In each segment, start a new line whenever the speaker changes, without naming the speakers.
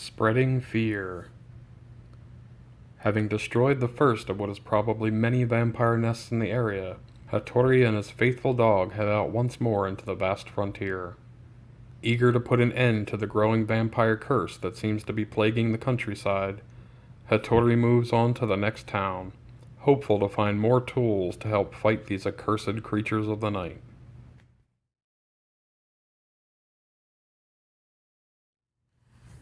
Spreading fear. Having destroyed the first of what is probably many vampire nests in the area, Hattori and his faithful dog head out once more into the vast frontier. Eager to put an end to the growing vampire curse that seems to be plaguing the countryside, Hattori moves on to the next town, hopeful to find more tools to help fight these accursed creatures of the night.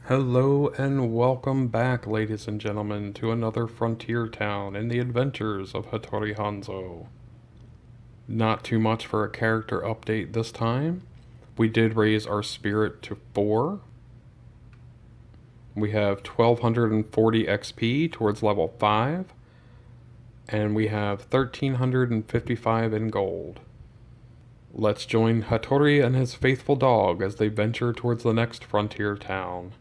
Hello and welcome back, ladies and gentlemen, to another frontier town in the adventures of Hattori Hanzo. Not too much for a character update this time. We did raise our spirit to 4. We have 1240 XP towards level 5. And we have 1355 in gold. Let's join Hattori and his faithful dog as they venture towards the next frontier town.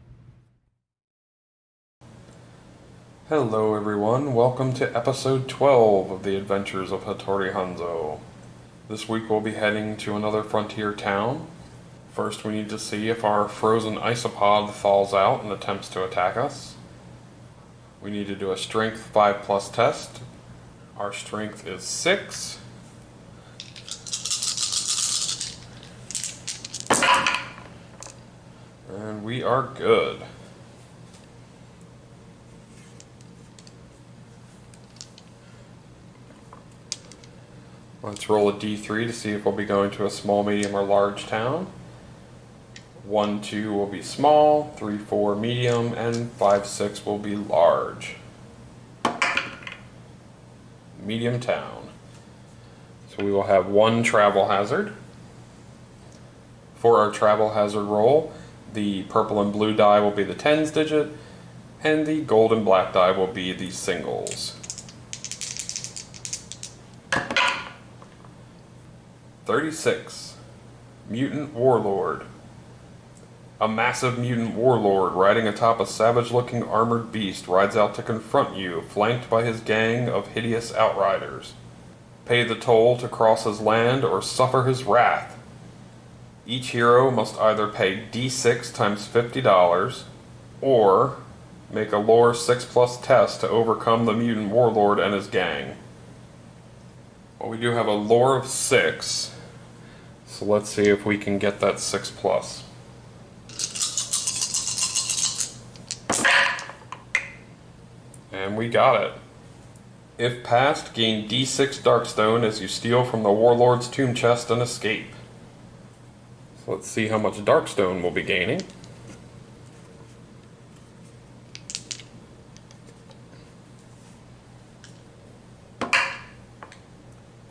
Hello everyone, welcome to episode 12 of the Adventures of Hattori Hanzo. This week we'll be heading to another frontier town. First we need to see if our frozen isopod thaws out and attempts to attack us. We need to do a strength 5+ test. Our strength is 6. And we are good. Let's roll a d3 to see if we'll be going to a small, medium, or large town. 1, 2 will be small, 3, 4 medium, and 5, 6 will be large. Medium town. So we will have 1 travel hazard. For our travel hazard roll, the purple and blue die will be the tens digit, and the gold and black die will be the singles. 36. Mutant Warlord. A massive mutant warlord riding atop a savage-looking armored beast rides out to confront you, flanked by his gang of hideous outriders. Pay the toll to cross his land or suffer his wrath. Each hero must either pay d6 times $50 or make a lore 6+ test to overcome the mutant warlord and his gang. Well, we do have a lore of 6. So let's see if we can get that 6+. And we got it. If passed, gain d6 Darkstone as you steal from the Warlord's tomb chest and escape. So let's see how much Darkstone we'll be gaining.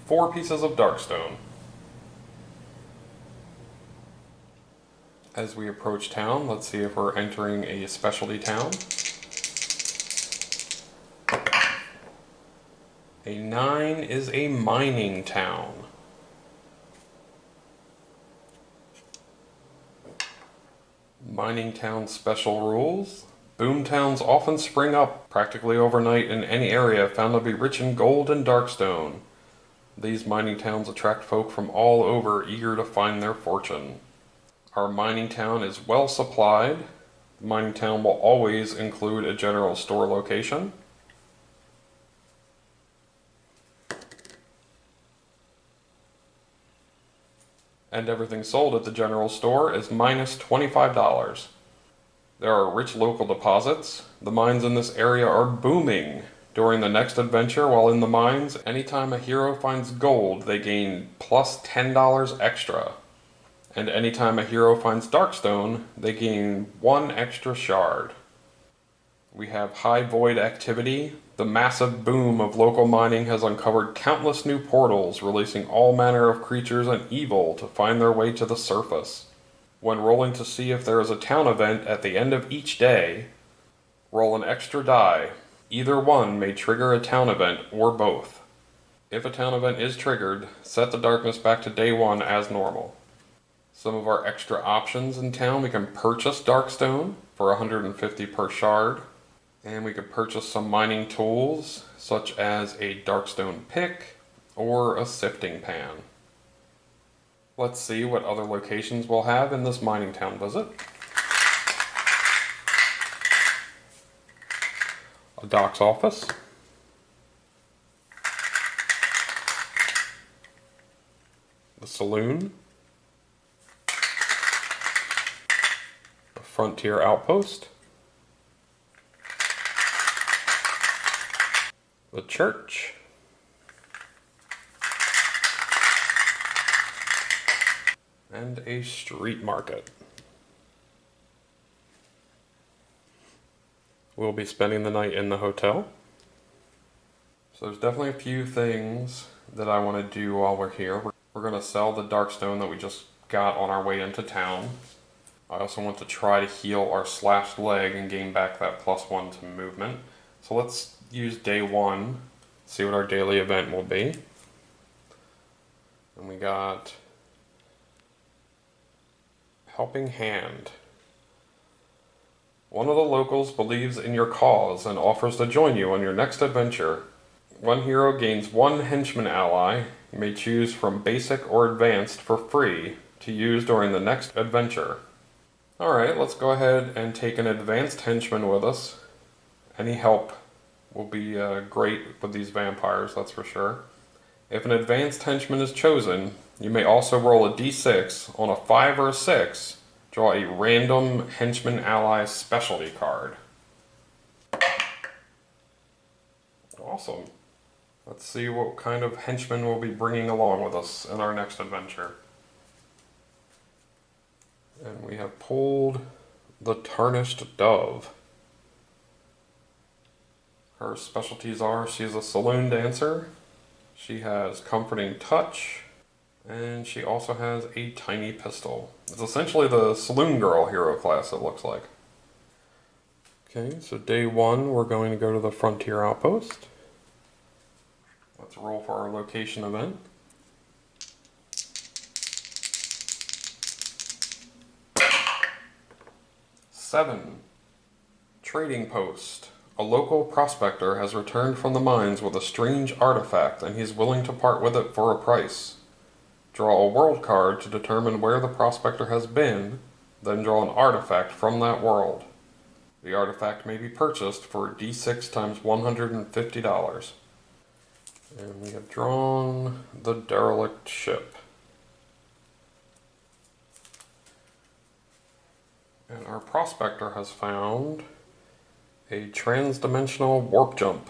4 pieces of Darkstone. As we approach town, let's see if we're entering a specialty town. A 9 is a mining town. Mining town special rules. Boom towns often spring up practically overnight in any area found to be rich in gold and darkstone. These mining towns attract folk from all over eager to find their fortune. Our mining town is well supplied. The mining town will always include a general store location. And everything sold at the general store is minus $25. There are rich local deposits. The mines in this area are booming. During the next adventure while in the mines, anytime a hero finds gold, they gain plus $10 extra. And anytime a hero finds Darkstone, they gain 1 extra shard. We have high void activity. The massive boom of local mining has uncovered countless new portals, releasing all manner of creatures and evil to find their way to the surface. When rolling to see if there is a town event at the end of each day, roll an extra die. Either one may trigger a town event, or both. If a town event is triggered, set the darkness back to day 1 as normal. Some of our extra options in town, we can purchase Darkstone for 150 per shard. And we could purchase some mining tools, such as a Darkstone pick or a sifting pan. Let's see what other locations we'll have in this mining town visit. a doc's office, the saloon, a frontier outpost, the church, and a street market. We'll be spending the night in the hotel. So there's definitely a few things that I want to do while we're here. We're going to sell the Darkstone that we just got on our way into town. I also want to try to heal our slashed leg and gain back that +1 to movement. So let's use day 1, see what our daily event will be. And we got Helping Hand. One of the locals believes in your cause and offers to join you on your next adventure. One hero gains 1 henchman ally. You may choose from basic or advanced for free to use during the next adventure. Alright, let's go ahead and take an advanced henchman with us. Any help will be great with these vampires, that's for sure. If an advanced henchman is chosen, you may also roll a d6. On a 5 or a 6, draw a random henchman ally specialty card. Awesome. Let's see what kind of henchmen we'll be bringing along with us in our next adventure. And we have pulled the Tarnished Dove. Her specialties are she's a saloon dancer, she has Comforting Touch, and she also has a tiny pistol. It's essentially the saloon girl hero class, it looks like. Okay, so day 1 we're going to go to the Frontier Outpost. Let's roll for our location event. 7. Trading Post. A local prospector has returned from the mines with a strange artifact and he's willing to part with it for a price. Draw a world card to determine where the prospector has been, then draw an artifact from that world. The artifact may be purchased for d6 times $150. And we have drawn the Derelict Ship. And our prospector has found a transdimensional warp jump.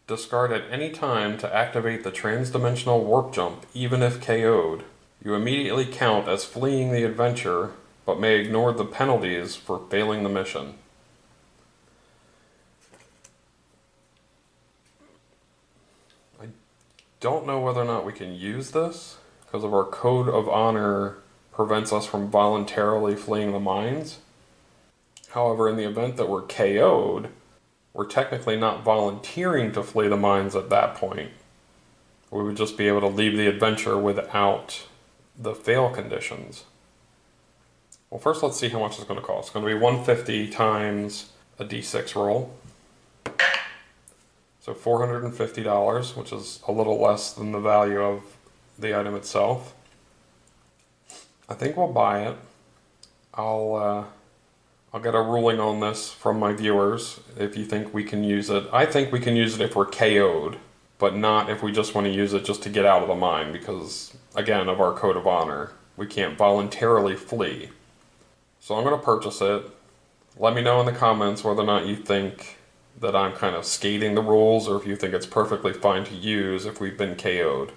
Discard at any time to activate the transdimensional warp jump, even if KO'd. You immediately count as fleeing the adventure, but may ignore the penalties for failing the mission. I don't know whether or not we can use this, because of our code of honor prevents us from voluntarily fleeing the mines. However, in the event that we're KO'd, we're technically not volunteering to flee the mines at that point. We would just be able to leave the adventure without the fail conditions. Well, first let's see how much it's going to cost. It's going to be $150 times a d6 roll. So $450, which is a little less than the value of the item itself. I think we'll buy it. I'll get a ruling on this from my viewers if you think we can use it. I think we can use it if we're KO'd, but not if we just want to use it just to get out of the mine because, again, of our code of honor. We can't voluntarily flee. So I'm going to purchase it. Let me know in the comments whether or not you think that I'm kind of skating the rules or if you think it's perfectly fine to use if we've been KO'd.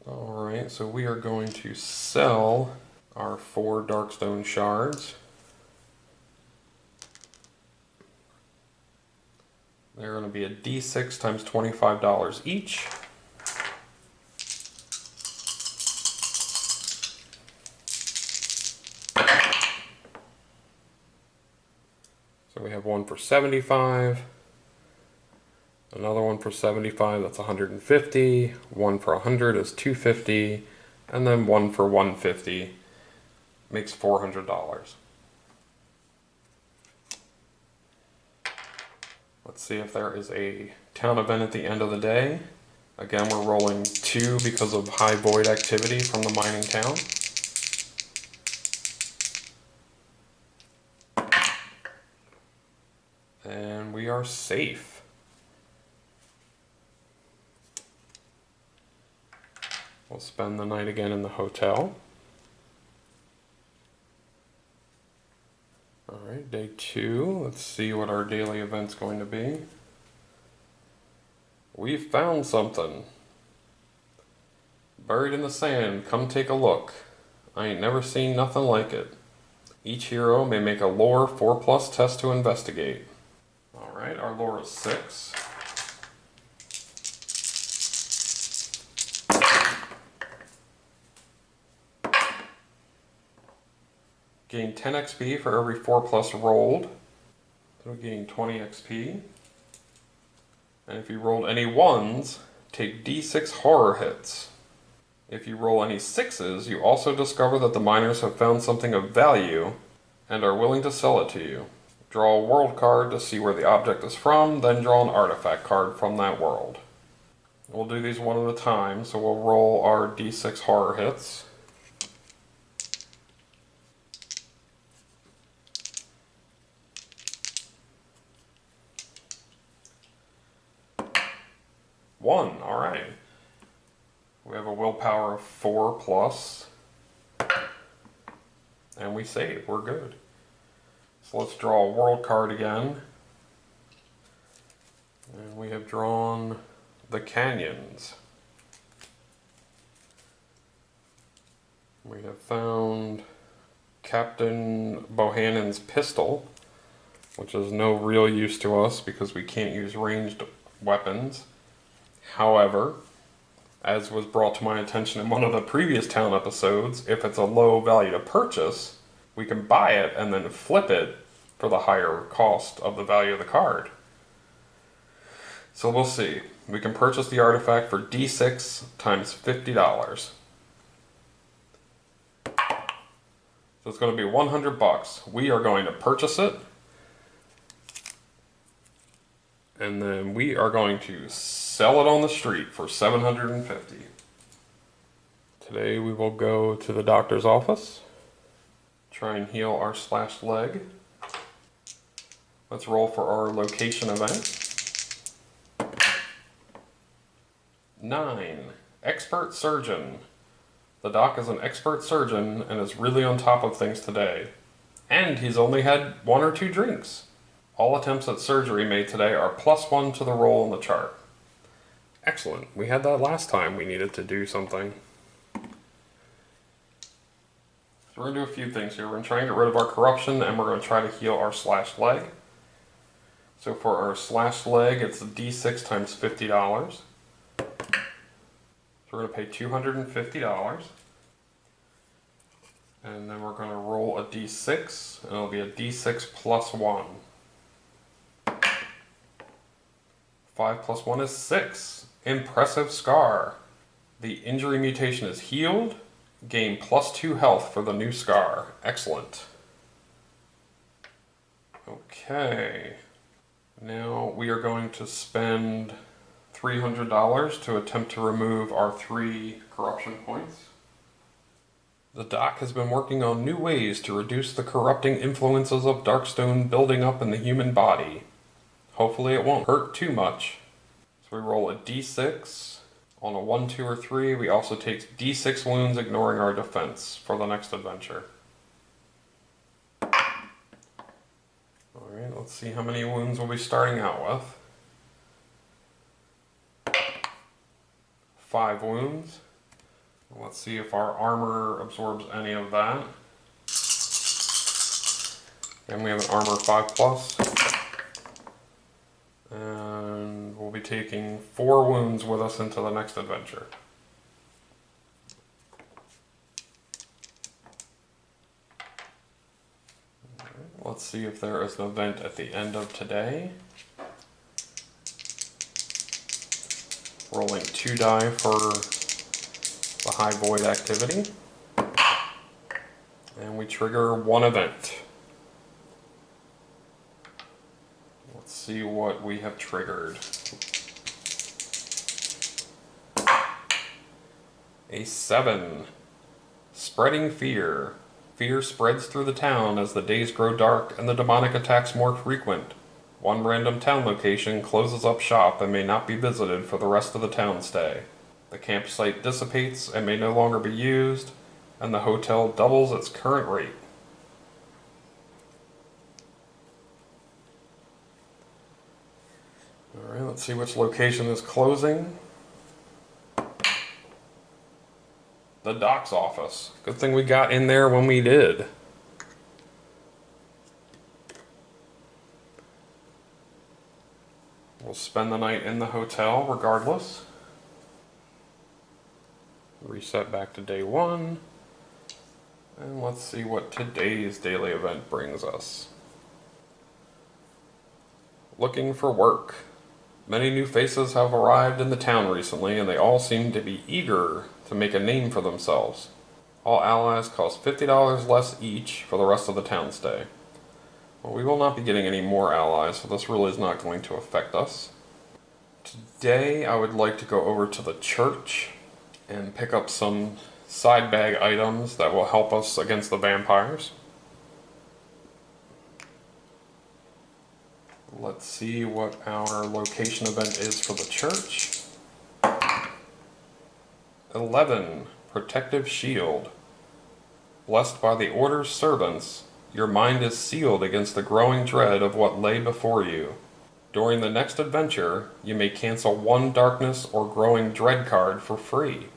Alright, so we are going to sell our 4 Darkstone shards. They're going to be a d6 times $25 each. So we have one for 75. Another one for 75, that's 150. One for 100 is 250. And then one for 150 makes $400. Let's see if there is a town event at the end of the day. Again, we're rolling 2 because of high void activity from the mining town. And we are safe. We'll spend the night again in the hotel. Alright, day 2. Let's see what our daily event's going to be. We found something. Buried in the sand. Come take a look. I ain't never seen nothing like it. Each hero may make a lore 4+ test to investigate. Alright, our lore is 6. Gain 10 XP for every 4+ rolled. So we gain 20 XP. And if you rolled any 1s, take D6 horror hits. If you roll any 6s, you also discover that the miners have found something of value and are willing to sell it to you. Draw a world card to see where the object is from, then draw an artifact card from that world. We'll do these one at a time, so we'll roll our D6 horror hits. One, alright. We have a willpower of 4+. And we save, we're good. So let's draw a world card again. And we have drawn the canyons. We have found Captain Bohannon's pistol, which is no real use to us because we can't use ranged weapons. However, as was brought to my attention in one of the previous town episodes, if it's a low value to purchase, we can buy it and then flip it for the higher cost of the value of the card. So we'll see. We can purchase the artifact for D6 times $50. So it's going to be $100. We are going to purchase it. And then we are going to sell it on the street for $750. Today we will go to the doctor's office. Try and heal our slashed leg. Let's roll for our location event. 9. Expert surgeon. The doc is an expert surgeon and is really on top of things today. And he's only had 1 or 2 drinks. All attempts at surgery made today are +1 to the roll in the chart. Excellent. We had that last time we needed to do something. So we're going to do a few things here. We're going to try and get rid of our corruption, and we're going to try to heal our slashed leg. So for our slashed leg, it's D6 times $50. So we're going to pay $250. And then we're going to roll a D6, and it'll be a D6 plus 1. 5 plus 1 is 6. Impressive scar. The injury mutation is healed. Gain +2 health for the new scar. Excellent. Okay. Now we are going to spend $300 to attempt to remove our 3 corruption points. The doc has been working on new ways to reduce the corrupting influences of Darkstone building up in the human body. Hopefully it won't hurt too much. So we roll a d6. On a 1, 2, or 3, we also take d6 wounds, ignoring our defense for the next adventure. Alright, let's see how many wounds we'll be starting out with. 5 wounds. Let's see if our armor absorbs any of that. And we have an armor 5+. And we'll be taking 4 wounds with us into the next adventure. Let's see if there is an event at the end of today. Rolling 2 die for the high void activity. And we trigger 1 event. Let's see what we have triggered. A 7. Spreading fear. Fear spreads through the town as the days grow dark and the demonic attacks more frequent. One random town location closes up shop and may not be visited for the rest of the town stay. The campsite dissipates and may no longer be used, and the hotel doubles its current rate. Alright, let's see which location is closing. The docks office. Good thing we got in there when we did. We'll spend the night in the hotel regardless. Reset back to day 1. And let's see what today's daily event brings us. Looking for work. Many new faces have arrived in the town recently, and they all seem to be eager to make a name for themselves. All allies cost $50 less each for the rest of the town stay. Well, we will not be getting any more allies, so this really is not going to affect us. Today I would like to go over to the church and pick up some side bag items that will help us against the vampires. Let's see what our location event is for the church. 11. Protective Shield. Blessed by the Order's servants, your mind is sealed against the growing dread of what lay before you. During the next adventure, you may cancel one darkness or growing dread card for free.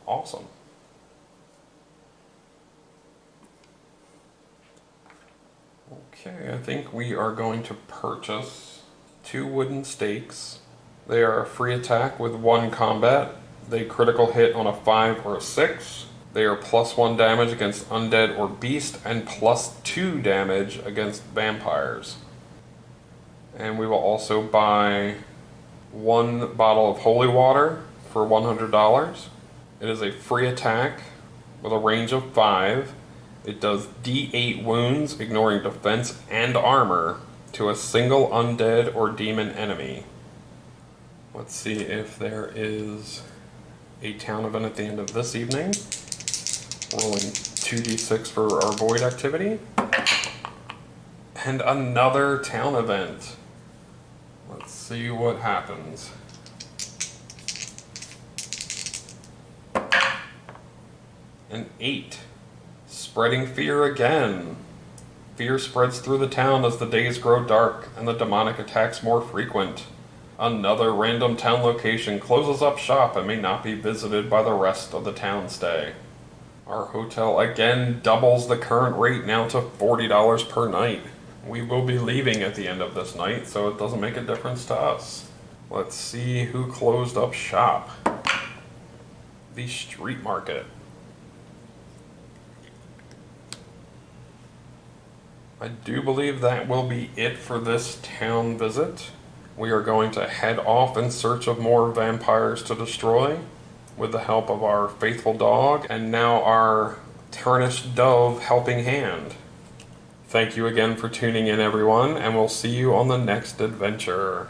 Awesome. Okay, I think we are going to purchase 2 wooden stakes. They are a free attack with 1 combat. They critical hit on a 5 or a 6. They are +1 damage against undead or beast and +2 damage against vampires. And we will also buy 1 bottle of holy water for $100. It is a free attack with a range of 5. It does D8 wounds, ignoring defense and armor, to a single undead or demon enemy. Let's see if there is a town event at the end of this evening. Rolling 2d6 for our void activity. And another town event. Let's see what happens. An 8. Spreading fear again. Fear spreads through the town as the days grow dark and the demonic attacks more frequent. Another random town location closes up shop and may not be visited by the rest of the town stay. Our hotel again doubles the current rate now to $40 per night. We will be leaving at the end of this night, so it doesn't make a difference to us. Let's see who closed up shop. The street market. I do believe that will be it for this town visit. We are going to head off in search of more vampires to destroy with the help of our faithful dog and now our tarnished dove helping hand. Thank you again for tuning in, everyone, and we'll see you on the next adventure.